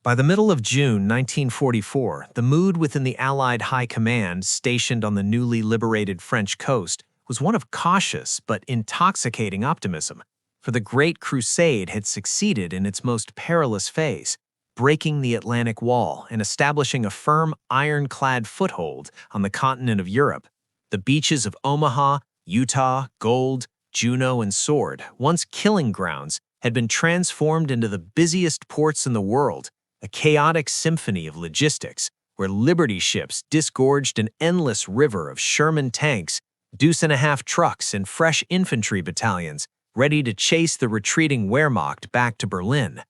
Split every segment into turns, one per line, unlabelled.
By the middle of June 1944, the mood within the Allied High Command stationed on the newly liberated French coast was one of cautious but intoxicating optimism, for the Great Crusade had succeeded in its most perilous phase, breaking the Atlantic Wall and establishing a firm ironclad foothold on the continent of Europe. The beaches of Omaha, Utah, Gold, Juneau, and Sword, once killing grounds, had been transformed into the busiest ports in the world, a chaotic symphony of logistics, where Liberty ships disgorged an endless river of Sherman tanks, deuce-and-a-half trucks, and fresh infantry battalions, ready to chase the retreating Wehrmacht back to Berlin.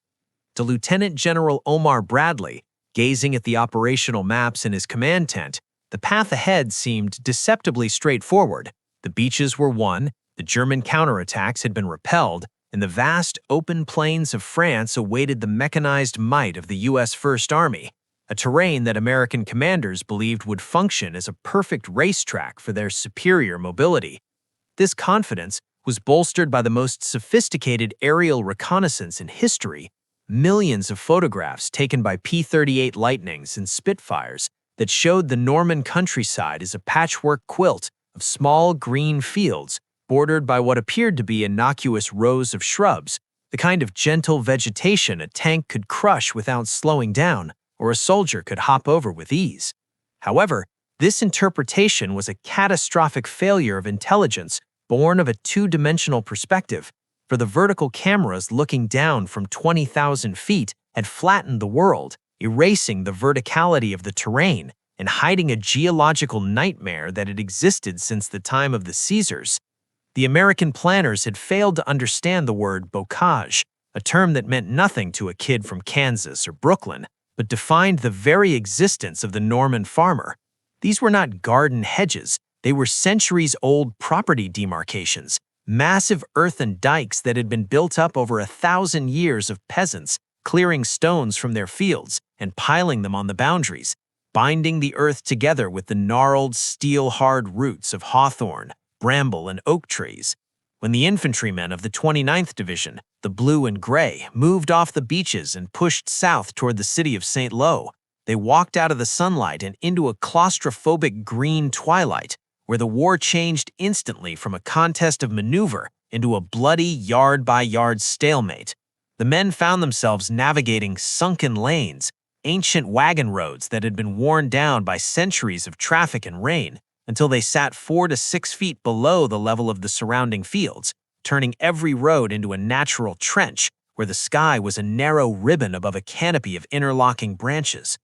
To Lieutenant General Omar Bradley, gazing at the operational maps in his command tent, the path ahead seemed deceptively straightforward. The beaches were won, the German counterattacks had been repelled, and the vast open plains of France awaited the mechanized might of the U.S. First Army, a terrain that American commanders believed would function as a perfect racetrack for their superior mobility. This confidence was bolstered by the most sophisticated aerial reconnaissance in history, millions of photographs taken by P-38 Lightnings and Spitfires that showed the Norman countryside as a patchwork quilt of small green fields bordered by what appeared to be innocuous rows of shrubs, the kind of gentle vegetation a tank could crush without slowing down, or a soldier could hop over with ease. However, this interpretation was a catastrophic failure of intelligence born of a two-dimensional perspective, for the vertical cameras looking down from 20,000 feet had flattened the world, erasing the verticality of the terrain and hiding a geological nightmare that had existed since the time of the Caesars. The American planners had failed to understand the word bocage, a term that meant nothing to a kid from Kansas or Brooklyn, but defined the very existence of the Norman farmer. These were not garden hedges, they were centuries-old property demarcations, massive earthen dikes that had been built up over 1,000 years of peasants clearing stones from their fields and piling them on the boundaries, binding the earth together with the gnarled, steel-hard roots of hawthorn, bramble, and oak trees. When the infantrymen of the 29th Division, the blue and gray, moved off the beaches and pushed south toward the city of St. Lo, they walked out of the sunlight and into a claustrophobic green twilight, where the war changed instantly from a contest of maneuver into a bloody yard-by-yard stalemate. The men found themselves navigating sunken lanes, ancient wagon roads that had been worn down by centuries of traffic and rain, until they sat 4 to 6 feet below the level of the surrounding fields, turning every road into a natural trench where the sky was a narrow ribbon above a canopy of interlocking branches.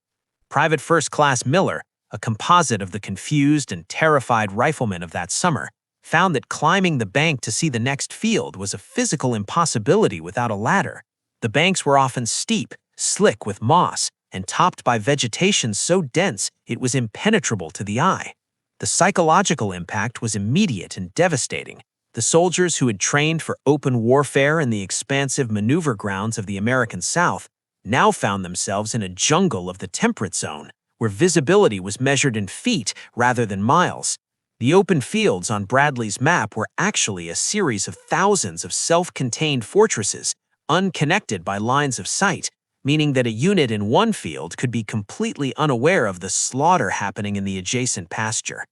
Private First Class Miller, a composite of the confused and terrified riflemen of that summer, found that climbing the bank to see the next field was a physical impossibility without a ladder. The banks were often steep, slick with moss, and topped by vegetation so dense it was impenetrable to the eye. The psychological impact was immediate and devastating. The soldiers who had trained for open warfare in the expansive maneuver grounds of the American South now found themselves in a jungle of the temperate zone, where visibility was measured in feet rather than miles. The open fields on Bradley's map were actually a series of thousands of self-contained fortresses, unconnected by lines of sight, meaning that a unit in one field could be completely unaware of the slaughter happening in the adjacent pasture.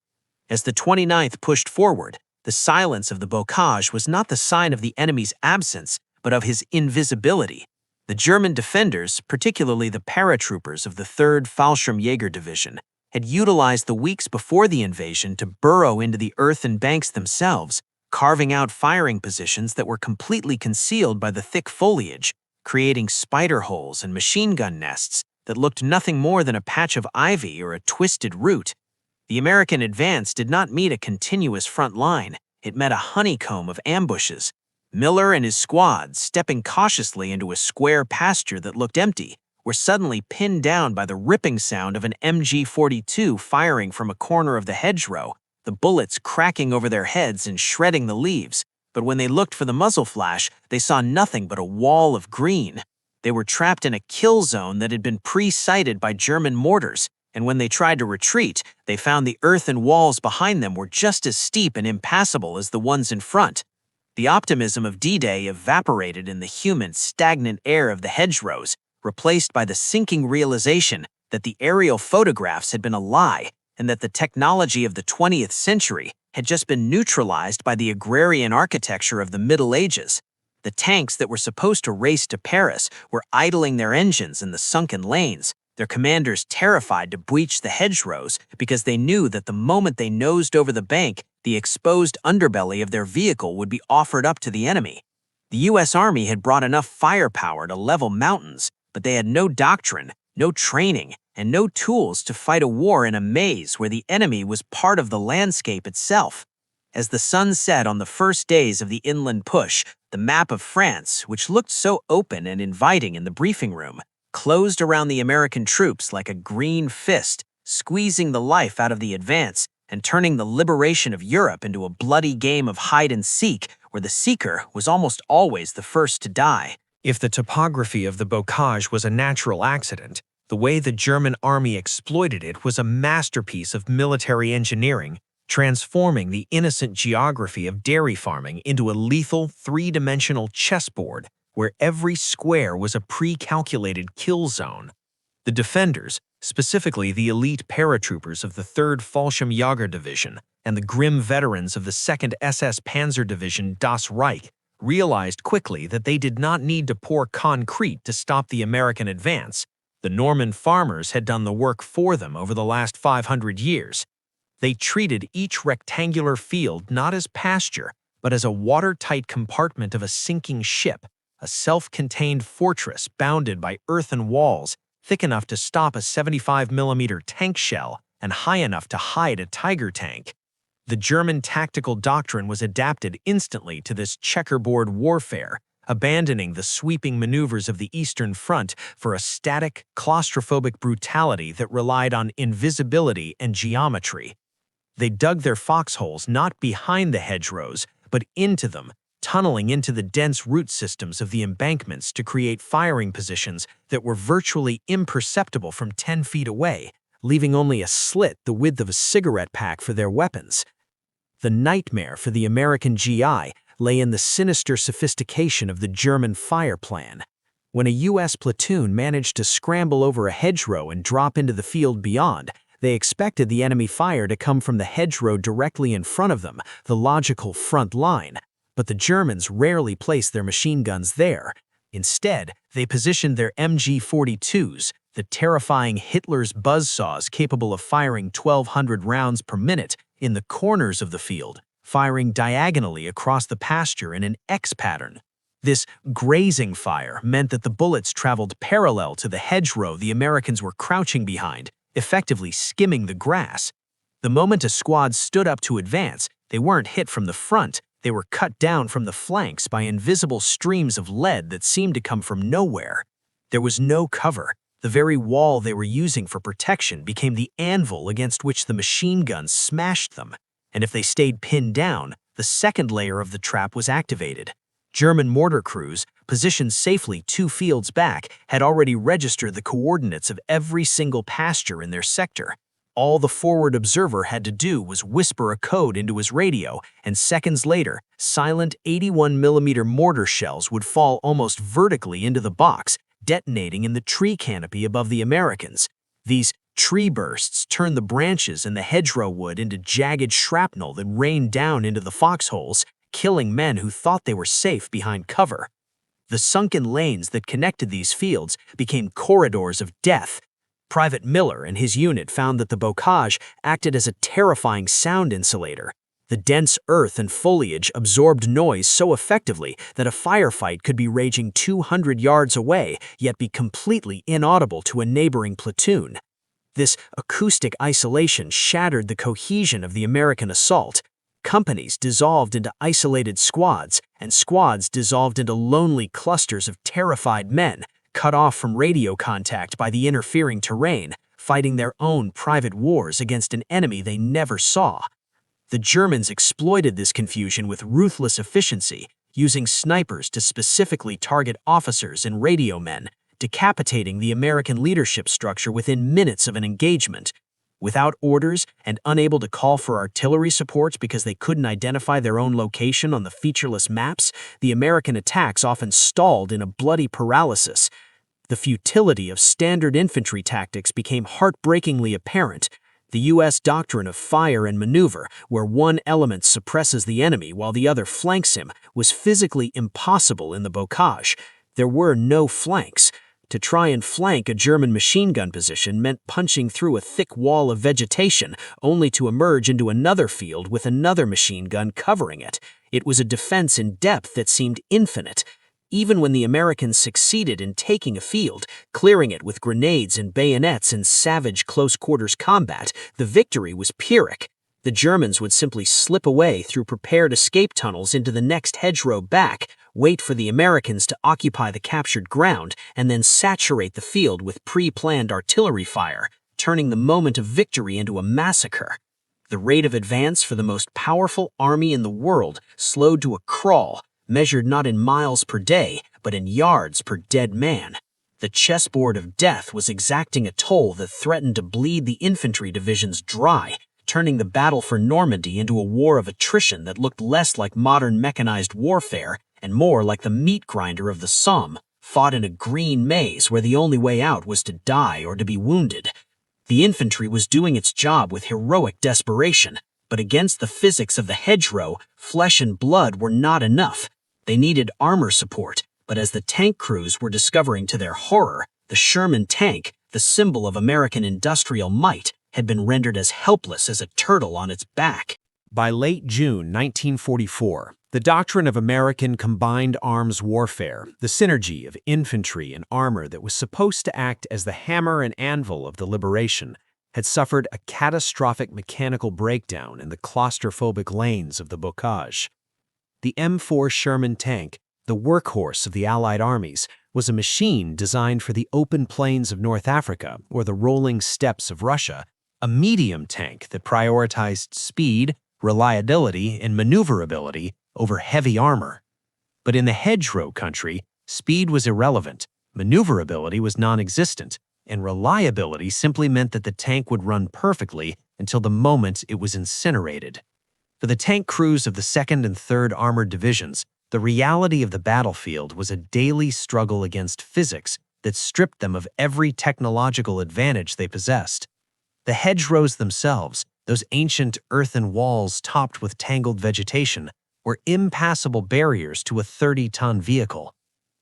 As the 29th pushed forward, the silence of the bocage was not the sign of the enemy's absence, but of his invisibility. The German defenders, particularly the paratroopers of the 3rd Fallschirmjäger Division, had utilized the weeks before the invasion to burrow into the earthen banks themselves, carving out firing positions that were completely concealed by the thick foliage, creating spider holes and machine gun nests that looked nothing more than a patch of ivy or a twisted root. The American advance did not meet a continuous front line, it met a honeycomb of ambushes. Miller and his squad, stepping cautiously into a square pasture that looked empty, were suddenly pinned down by the ripping sound of an MG-42 firing from a corner of the hedgerow, the bullets cracking over their heads and shredding the leaves. But when they looked for the muzzle flash, they saw nothing but a wall of green. They were trapped in a kill zone that had been pre-sighted by German mortars, and when they tried to retreat, they found the earthen walls behind them were just as steep and impassable as the ones in front. The optimism of D-Day evaporated in the humid, stagnant air of the hedgerows,
replaced by the sinking realization that the aerial photographs had been a lie and that the technology of the 20th century had just been neutralized by the agrarian architecture of the Middle Ages. The tanks that were supposed to race to Paris were idling their engines in the sunken lanes, their commanders terrified to breach the hedgerows because they knew that the moment they nosed over the bank, the exposed underbelly of their vehicle would be offered up to the enemy. The U.S. Army had brought enough firepower to level mountains, but they had no doctrine, no training, and no tools to fight a war in a maze where the enemy was part of the landscape itself. As the sun set on the first days of the inland push, the map of France, which looked so open and inviting in the briefing room, closed around the American troops like a green fist, squeezing the life out of the advance and turning the liberation of Europe into a bloody game of hide-and-seek where the seeker was almost always the first to die.
If the topography of the bocage was a natural accident, the way the German army exploited it was a masterpiece of military engineering, transforming the innocent geography of dairy farming into a lethal three-dimensional chessboard where every square was a pre-calculated kill zone. The defenders, specifically the elite paratroopers of the 3rd Fallschirmjäger Division and the grim veterans of the 2nd SS Panzer Division Das Reich, realized quickly that they did not need to pour concrete to stop the American advance. The Norman farmers had done the work for them over the last 500 years. They treated each rectangular field not as pasture, but as a watertight compartment of a sinking ship, a self-contained fortress bounded by earthen walls thick enough to stop a 75mm tank shell and high enough to hide a Tiger tank. The German tactical doctrine was adapted instantly to this checkerboard warfare, abandoning the sweeping maneuvers of the Eastern Front for a static, claustrophobic brutality that relied on invisibility and geometry. They dug their foxholes not behind the hedgerows, but into them, tunneling into the dense root systems of the embankments to create firing positions that were virtually imperceptible from 10 feet away, leaving only a slit the width of a cigarette pack for their weapons. The nightmare for the American GI lay in the sinister sophistication of the German fire plan. When a U.S. platoon managed to scramble over a hedgerow and drop into the field beyond, they expected the enemy fire to come from the hedgerow directly in front of them, the logical front line. But the Germans rarely placed their machine guns there. Instead, they positioned their MG-42s, the terrifying Hitler's buzzsaws capable of firing 1,200 rounds per minute, in the corners of the field, firing diagonally across the pasture in an X pattern. This grazing fire meant that the bullets traveled parallel to the hedgerow the Americans were crouching behind, effectively skimming the grass. The moment a squad stood up to advance, they weren't hit from the front, they were cut down from the flanks by invisible streams of lead that seemed to come from nowhere. There was no cover. The very wall they were using for protection became the anvil against which the machine guns smashed them. And if they stayed pinned down, the second layer of the trap was activated. German mortar crews, positioned safely 2 fields back, had already registered the coordinates of every single pasture in their sector. All the forward observer had to do was whisper a code into his radio, and seconds later, silent 81mm mortar shells would fall almost vertically into the box, detonating in the tree canopy above the Americans. These tree bursts turned the branches and the hedgerow wood into jagged shrapnel that rained down into the foxholes, killing men who thought they were safe behind cover. The sunken lanes that connected these fields became corridors of death. Private Miller and his unit found that the bocage acted as a terrifying sound insulator. The dense earth and foliage absorbed noise so effectively that a firefight could be raging 200 yards away, yet be completely inaudible to a neighboring platoon. This acoustic isolation shattered the cohesion of the American assault. Companies dissolved into isolated squads, and squads dissolved into lonely clusters of terrified men, cut off from radio contact by the interfering terrain, fighting their own private wars against an enemy they never saw. The Germans exploited this confusion with ruthless efficiency, using snipers to specifically target officers and radio men, decapitating the American leadership structure within minutes of an engagement. Without orders and unable to call for artillery support because they couldn't identify their own location on the featureless maps, the American attacks often stalled in a bloody paralysis.
The futility of standard infantry tactics became heartbreakingly apparent. The U.S. doctrine of fire and maneuver, where one element suppresses the enemy while the other flanks him, was physically impossible in the bocage. There were no flanks. To try and flank a German machine gun position meant punching through a thick wall of vegetation, only to emerge into another field with another machine gun covering it. It was a defense in depth that seemed infinite. Even when the Americans succeeded in taking a field, clearing it with grenades and bayonets in savage close-quarters combat, the victory was Pyrrhic. The Germans would simply slip away through prepared escape tunnels into the next hedgerow back, wait for the Americans to occupy the captured ground, and then saturate the field with pre-planned artillery fire, turning the moment of victory into a massacre. The rate of advance for the most powerful army in the world slowed to a crawl, measured not in miles per day, but in yards per dead man. The chessboard of death was exacting a toll that threatened to bleed the infantry divisions dry, turning the battle for Normandy into a war of attrition that looked less like modern mechanized warfare and more like the meat grinder of the Somme, fought in a green maze where the only way out was to die or to be wounded. The infantry was doing its job with heroic desperation, but against the physics of the hedgerow, flesh and blood were not enough. They needed armor support, but as the tank crews were discovering to their horror, the Sherman tank, the symbol of American industrial might, had been rendered as helpless as a turtle on its back.
By late June 1944, the doctrine of American combined arms warfare, the synergy of infantry and armor that was supposed to act as the hammer and anvil of the liberation, had suffered a catastrophic mechanical breakdown in the claustrophobic lanes of the bocage. The M4 Sherman tank, the workhorse of the Allied armies, was a machine designed for the open plains of North Africa or the rolling steppes of Russia, a medium tank that prioritized speed, reliability, and maneuverability over heavy armor. But in the hedgerow country, speed was irrelevant, maneuverability was non-existent, and reliability simply meant that the tank would run perfectly until the moment it was incinerated. For the tank crews of the 2nd and 3rd Armored Divisions, the reality of the battlefield was a daily struggle against physics that stripped them of every technological advantage they possessed. The hedgerows themselves, those ancient earthen walls topped with tangled vegetation, were impassable barriers to a 30-ton vehicle.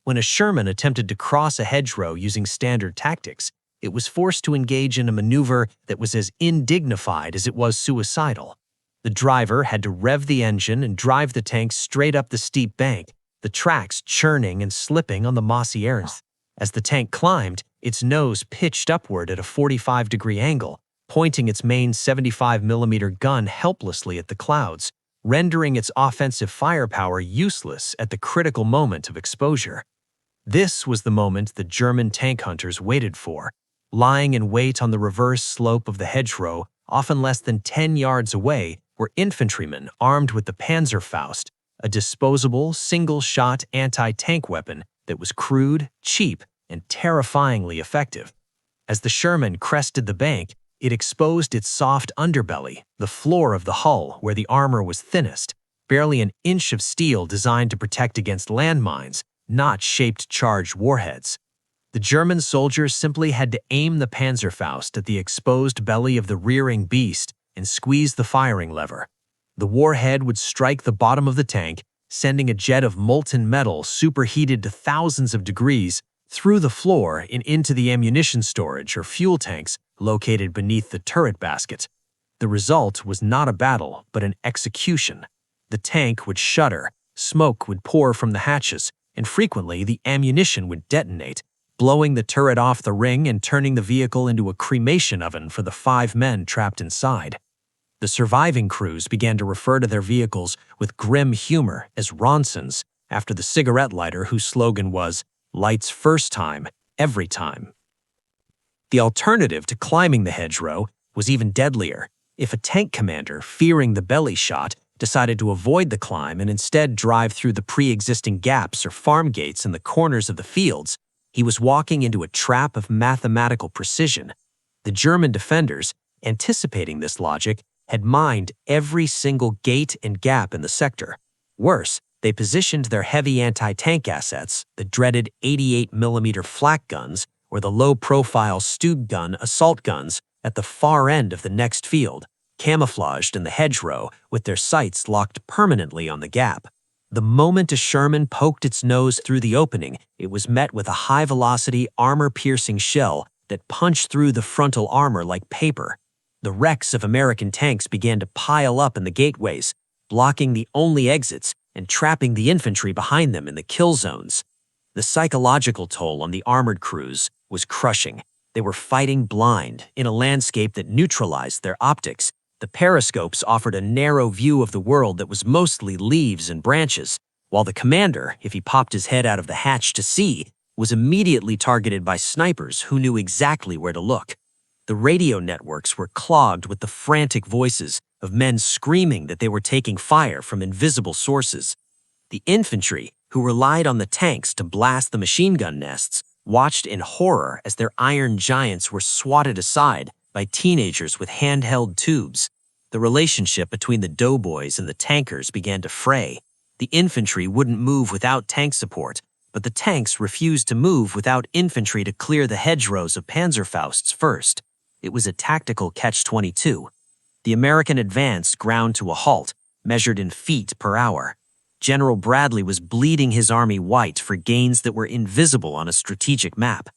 When a Sherman attempted to cross a hedgerow using standard tactics, it was forced to engage in a maneuver that was as indignified as it was suicidal. The driver had to rev the engine and drive the tank straight up the steep bank, the tracks churning and slipping on the mossy earth. As the tank climbed, its nose pitched upward at a 45-degree angle, pointing its main 75mm gun helplessly at the clouds, rendering its offensive firepower useless at the critical moment of exposure. This was the moment the German tank hunters waited for, lying in wait on the reverse slope of the hedgerow, often less than 10 yards away, were infantrymen armed with the Panzerfaust, a disposable, single-shot anti-tank weapon that was crude, cheap, and terrifyingly effective. As the Sherman crested the bank, it exposed its soft underbelly, the floor of the hull where the armor was thinnest, barely an inch of steel designed to protect against landmines, not shaped charged warheads. The German soldiers simply had to aim the Panzerfaust at the exposed belly of the rearing beast and squeeze the firing lever. The warhead would strike the bottom of the tank, sending a jet of molten metal superheated to thousands of degrees through the floor and into the ammunition storage or fuel tanks located beneath the turret basket. The result was not a battle, but an execution. The tank would shudder, smoke would pour from the hatches, and frequently the ammunition would detonate, blowing the turret off the ring and turning the vehicle into a cremation oven for the 5 men trapped inside. The surviving crews began to refer to their vehicles with grim humor as Ronsons, after the cigarette lighter whose slogan was, "Lights first time, every time." The alternative to climbing the hedgerow was even deadlier. If a tank commander, fearing the belly shot, decided to avoid the climb and instead drive through the pre-existing gaps or farm gates in the corners of the fields, he was walking into a trap of mathematical precision. The German defenders, anticipating this logic, had mined every single gate and gap in the sector. Worse,
They positioned their heavy anti-tank assets, the dreaded 88mm flak guns or the low-profile Stug gun assault guns, at the far end of the next field, camouflaged in the hedgerow with their sights locked permanently on the gap. The moment a Sherman poked its nose through the opening, it was met with a high-velocity, armor-piercing shell that punched through the frontal armor like paper. The wrecks of American tanks began to pile up in the gateways, blocking the only exits and trapping the infantry behind them in the kill zones. The psychological toll on the armored crews was crushing. They were fighting blind in a landscape that neutralized their optics. The periscopes offered a narrow view of the world that was mostly leaves and branches, while the commander, if he popped his head out of the hatch to see, was immediately targeted by snipers who knew exactly where to look. The radio networks were clogged with the frantic voices of men screaming that they were taking fire from invisible sources. The infantry, who relied on the tanks to blast the machine gun nests, watched in horror as their iron giants were swatted aside by teenagers with handheld tubes. The relationship between the doughboys and the tankers began to fray. The infantry wouldn't move without tank support, but the tanks refused to move without infantry to clear the hedgerows of Panzerfausts first. It was a tactical catch-22. The American advance ground to a halt, measured in feet per hour. General Bradley was bleeding his army white for gains that were invisible on a strategic map.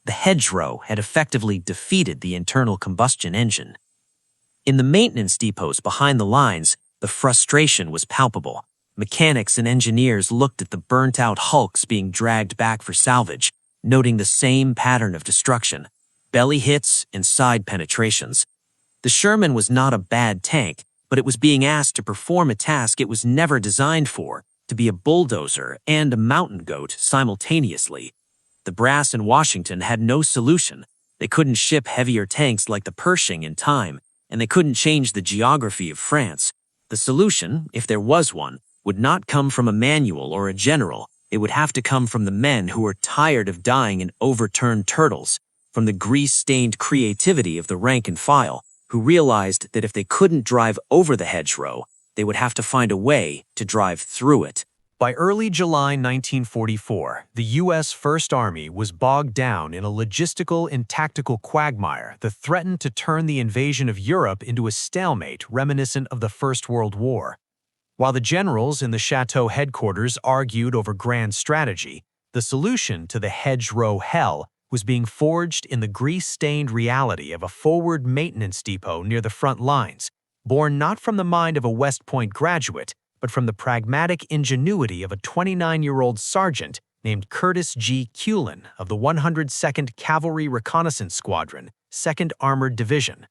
The hedgerow had effectively defeated the internal combustion engine. In the maintenance depots behind the lines, the frustration was palpable. Mechanics and engineers looked at the burnt-out hulks being dragged back for salvage, noting the same pattern of destruction: belly hits and side penetrations. The Sherman was not a bad tank, but it was being asked to perform a task it was never designed for, to be a bulldozer and a mountain goat simultaneously. The brass in Washington had no solution. They couldn't ship heavier tanks like the Pershing in time, and they couldn't change the geography of France. The solution, if there was one, would not come from a manual or a general. It would have to come from the men who were tired of dying in overturned turtles, from the grease-stained creativity of the rank and file, who realized that if they couldn't drive over the hedgerow, they would have to find a way to drive through it.
By early July 1944, the U.S. First Army was bogged down in a logistical and tactical quagmire that threatened to turn the invasion of Europe into a stalemate reminiscent of the First World War. While the generals in the Chateau headquarters argued over grand strategy, the solution to the hedgerow hell was being forged in the grease-stained reality of a forward maintenance depot near the front lines, born not from the mind of a West Point graduate, but from the pragmatic ingenuity of a 29-year-old sergeant named Curtis G. Cullen of the 102nd Cavalry Reconnaissance Squadron, 2nd Armored Division.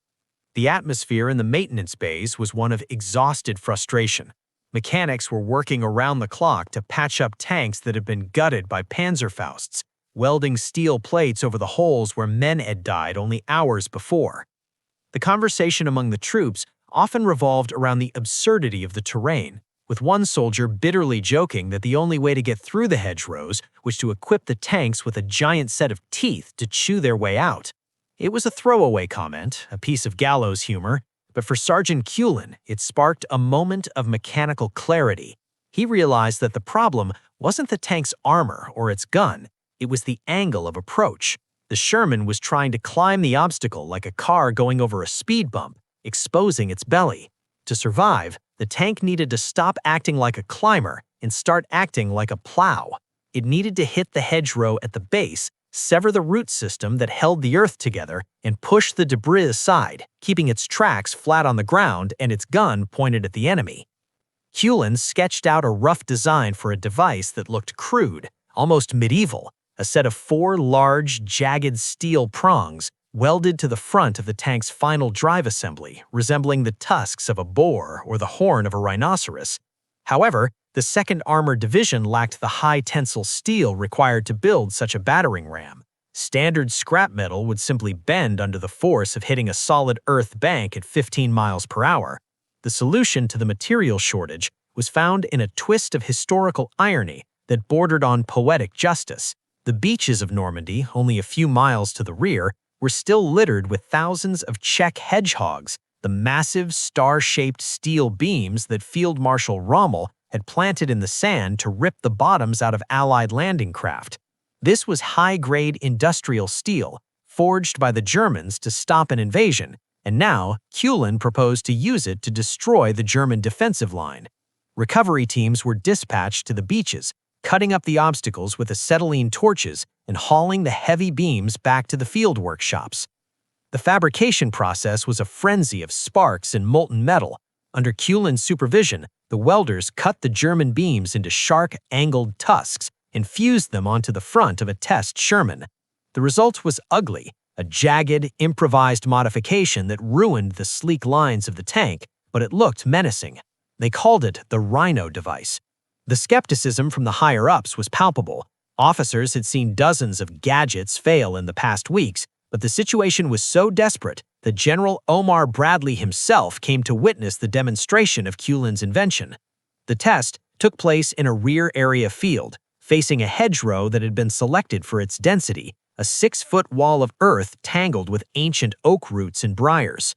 The atmosphere in the maintenance bays was one of exhausted frustration. Mechanics were working around the clock to patch up tanks that had been gutted by Panzerfausts, welding steel plates over the holes where men had died only hours before. The conversation among the troops often revolved around the absurdity of the terrain, with one soldier bitterly joking that the only way to get through the hedgerows was to equip the tanks with a giant set of teeth to chew their way out. It was a throwaway comment, a piece of gallows humor, but for Sergeant Cullen, it sparked a moment of mechanical clarity. He realized that the problem wasn't the tank's armor or its gun, it was the angle of approach. The Sherman was trying to climb the obstacle like a car going over a speed bump, exposing its belly. To survive, the tank needed to stop acting like a climber and start acting like a plow. It needed to hit the hedgerow at the base, sever the root system that held the earth together, and push the debris aside, keeping its tracks flat on the ground and its gun pointed at the enemy. Cullen sketched out a rough design for a device that looked crude, almost medieval, a set of 4 large, jagged steel prongs welded to the front of the tank's final drive assembly, resembling the tusks of a boar or the horn of a rhinoceros. However, the 2nd Armored Division lacked the high tensile steel required to build such a battering ram. Standard scrap metal would simply bend under the force of hitting a solid earth bank at 15 miles per hour. The solution to the material shortage was found in a twist of historical irony that bordered on poetic justice. The beaches of Normandy, only a few miles to the rear, were still littered with thousands of Czech hedgehogs, the massive star-shaped steel beams that Field Marshal Rommel had planted in the sand to rip the bottoms out of Allied landing craft. This was high-grade industrial steel, forged by the Germans to stop an invasion, and now Kulin proposed to use it to destroy the German defensive line. Recovery teams were dispatched to the beaches, cutting up the obstacles with acetylene torches and hauling the heavy beams back to the field workshops. The fabrication process was a frenzy of sparks and molten metal. Under Kulin's supervision, the welders cut the German beams into sharp, angled tusks and fused them onto the front of a test Sherman. The result was ugly, a jagged, improvised modification that ruined the sleek lines of the tank, but it looked menacing. They called it the Rhino device. The skepticism from the higher-ups was palpable. Officers had seen dozens of gadgets fail in the past weeks, but the situation was so desperate that General Omar Bradley himself came to witness the demonstration of Kulin's invention. The test took place in a rear area field, facing a hedgerow that had been selected for its density, a 6-foot wall of earth tangled with ancient oak roots and briars.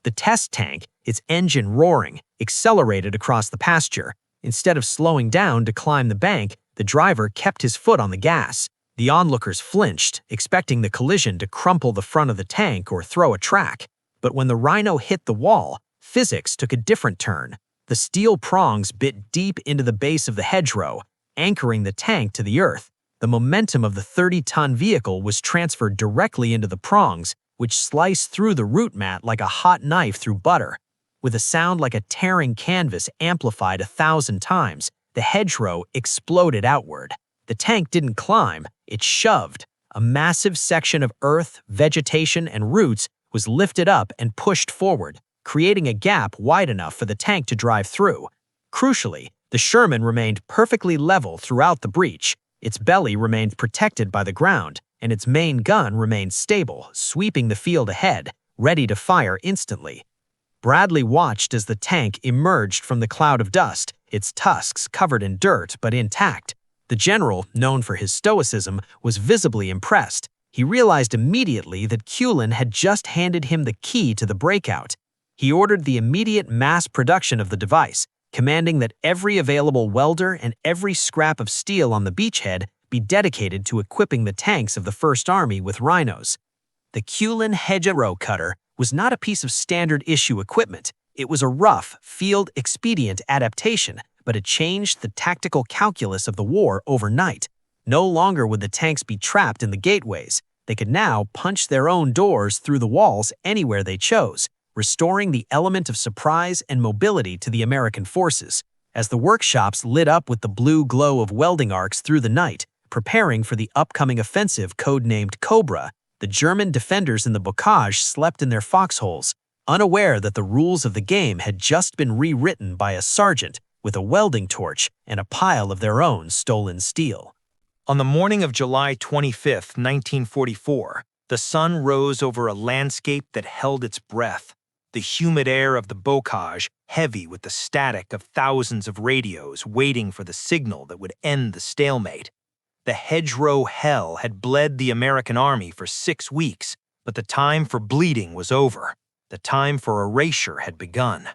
The test tank, its engine roaring, accelerated across the pasture. Instead of slowing down to climb the bank, the driver kept his foot on the gas. The onlookers flinched, expecting the collision to crumple the front of the tank or throw a track. But when the Rhino hit the wall, physics took a different turn. The steel prongs bit deep into the base of the hedgerow, anchoring the tank to the earth. The momentum of the 30-ton vehicle was transferred directly into the prongs, which sliced through the root mat like a hot knife through butter. With a sound like a tearing canvas amplified 1,000 times, the hedgerow exploded outward. The tank didn't climb, it shoved. A massive section of earth, vegetation, and roots was lifted up and pushed forward, creating a gap wide enough for the tank to drive through. Crucially, the Sherman remained perfectly level throughout the breach. Its belly remained protected by the ground, and its main gun remained stable, sweeping the field ahead, ready to fire instantly. Bradley watched as the tank emerged from the cloud of dust, its tusks covered in dirt but intact. The general, known for his stoicism, was visibly impressed. He realized immediately that Kulin had just handed him the key to the breakout. He ordered the immediate mass production of the device, commanding that every available welder and every scrap of steel on the beachhead be dedicated to equipping the tanks of the First Army with rhinos. The Kulin Hedgerow cutter was not a piece of standard-issue equipment. It was a rough, field-expedient adaptation, but it changed the tactical calculus of the war overnight. No longer would the tanks be trapped in the gateways. They could now punch their own doors through the walls anywhere they chose, restoring the element of surprise and mobility to the American forces. As the workshops lit up with the blue glow of welding arcs through the night, preparing for the upcoming offensive codenamed Cobra, the German defenders in the bocage slept in their foxholes, unaware that the rules of the game had just been rewritten by a sergeant with a welding torch and a pile of their own stolen steel.
On the morning of July 25, 1944, the sun rose over a landscape that held its breath. The humid air of the bocage, heavy with the static of thousands of radios waiting for the signal that would end the stalemate. The hedgerow hell had bled the American army for 6 weeks, but the time for bleeding was over. The time for erasure had begun.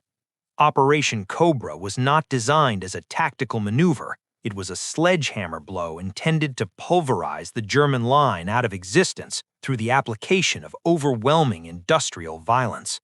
Operation Cobra was not designed as a tactical maneuver. It was a sledgehammer blow intended to pulverize the German line out of existence through the application of overwhelming industrial violence.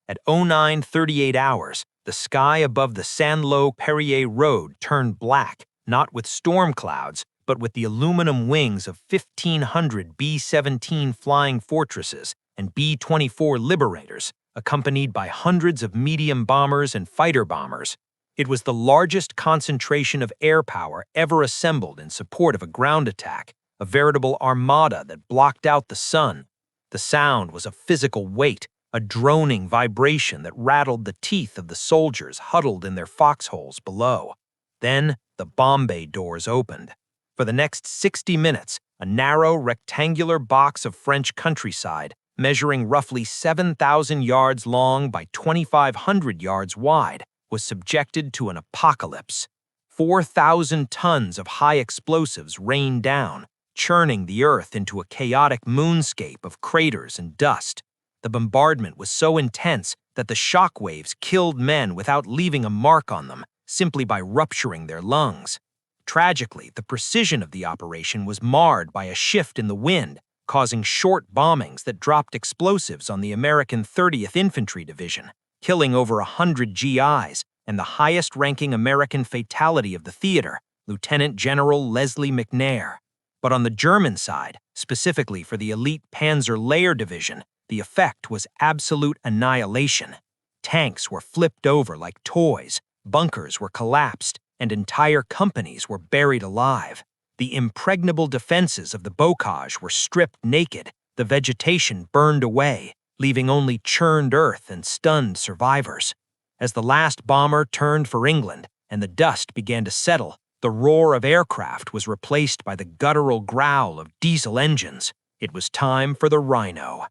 At 09:38 hours, the sky above the Saint-Lô-Perrier Road turned black, not with storm clouds, but with the aluminum wings of 1,500 B-17 Flying Fortresses and B-24 Liberators, accompanied by hundreds of medium bombers and fighter bombers. It was the largest concentration of air power ever assembled in support of a ground attack, a veritable armada that blocked out the sun. The sound was a physical weight, a droning vibration that rattled the teeth of the soldiers huddled in their foxholes below. Then the bomb bay doors opened. For the next 60 minutes, a narrow rectangular box of French countryside, measuring roughly 7,000 yards long by 2,500 yards wide, was subjected to an apocalypse. 4,000 tons of high explosives rained down, churning the earth into a chaotic moonscape of craters and dust. The bombardment was so intense that the shock waves killed men without leaving a mark on them, simply by rupturing their lungs. Tragically, the precision of the operation was marred by a shift in the wind, causing short bombings that dropped explosives on the American 30th Infantry Division, killing over 100 GIs and the highest-ranking American fatality of the theater, Lieutenant General Leslie McNair. But on the German side, specifically for the elite Panzer Lehr Division, the effect was absolute annihilation. Tanks were flipped over like toys, bunkers were collapsed, and entire companies were buried alive. The impregnable defenses of the bocage were stripped naked, the vegetation burned away, leaving only churned earth and stunned survivors. As the last bomber turned for England and the dust began to settle, the roar of aircraft was replaced by the guttural growl of diesel engines. It was time for the Rhino.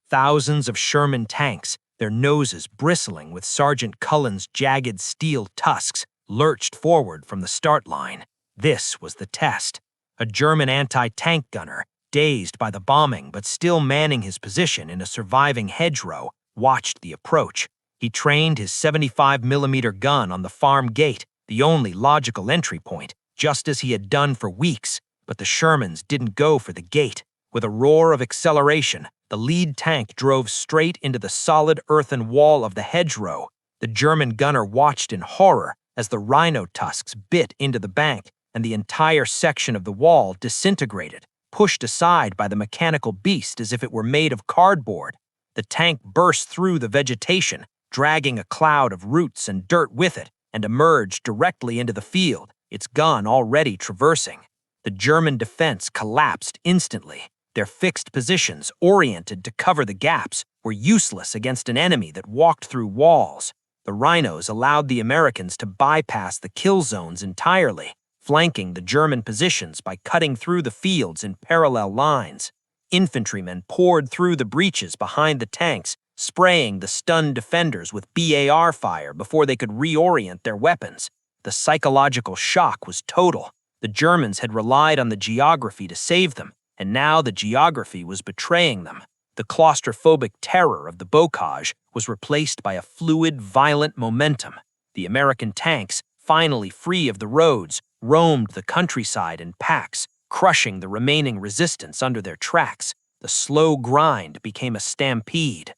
Thousands of Sherman tanks, their noses bristling with Sergeant Cullen's jagged steel tusks, lurched forward from the start line. This was the test. A German anti-tank gunner, dazed by the bombing but still manning his position in a surviving hedgerow, watched the approach. He trained his 75mm gun on the farm gate, the only logical entry point, just as he had done for weeks, but the Shermans didn't go for the gate. With a roar of acceleration, the lead tank drove straight into the solid earthen wall of the hedgerow. The German gunner watched in horror as the rhino tusks bit into the bank and the entire section of the wall disintegrated, pushed aside by the mechanical beast as if it were made of cardboard. The tank burst through the vegetation, dragging a cloud of roots and dirt with it, and emerged directly into the field, its gun already traversing. The German defense collapsed instantly. Their fixed positions, oriented to cover the gaps, were useless against an enemy that walked through walls. The rhinos allowed the Americans to bypass the kill zones entirely, flanking the German positions by cutting through the fields in parallel lines. Infantrymen poured through the breaches behind the tanks, spraying the stunned defenders with BAR fire before they could reorient their weapons. The psychological shock was total. The Germans had relied on the geography to save them, and now the geography was betraying them. The claustrophobic terror of the bocage was replaced by a fluid, violent momentum. The American tanks, finally free of the roads, roamed the countryside in packs, crushing the remaining resistance under their tracks. The slow grind became a stampede.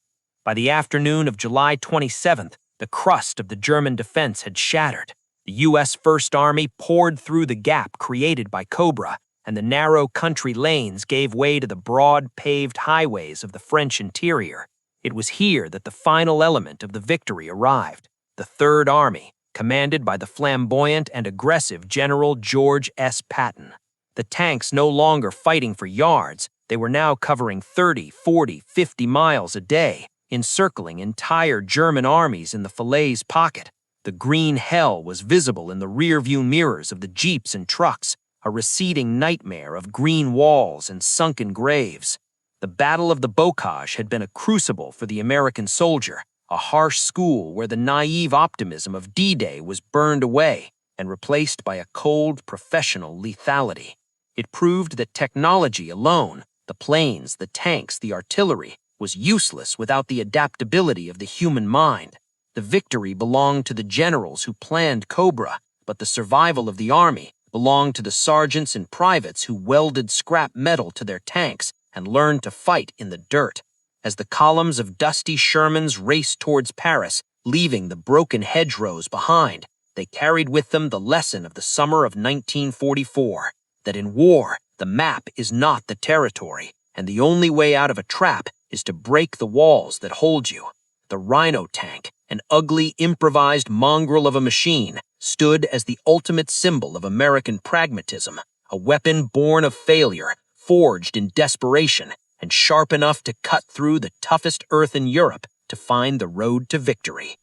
By the afternoon of July 27th, the crust of the German defense had shattered. The U.S. First Army poured through the gap created by Cobra, and the narrow country lanes gave way to the broad, paved highways of the French interior. It was here that the final element of the victory arrived. The Third Army, commanded by the flamboyant and aggressive General George S. Patton. The tanks no longer fighting for yards, they were now covering 30, 40, 50 miles a day, encircling entire German armies in the Falaise pocket. The green hell was visible in the rearview mirrors of the jeeps and trucks, a receding nightmare of green walls and sunken graves. The Battle of the Bocage had been a crucible for the American soldier, a harsh school where the naive optimism of D-Day was burned away and replaced by a cold, professional lethality. It proved that technology alone, the planes, the tanks, the artillery, was useless without the adaptability of the human mind. The victory belonged to the generals who planned Cobra, but the survival of the army belonged to the sergeants and privates who welded scrap metal to their tanks and learned to fight in the dirt. As the columns of dusty Shermans raced towards Paris, leaving the broken hedgerows behind, they carried with them the lesson of the summer of 1944, that in war, the map is not the territory, and the only way out of a trap is to break the walls that hold you. The Rhino tank, an ugly, improvised mongrel of a machine, stood as the ultimate symbol of American pragmatism, a weapon born of failure, forged in desperation, and sharp enough to cut through the toughest earth in Europe to find the road to victory.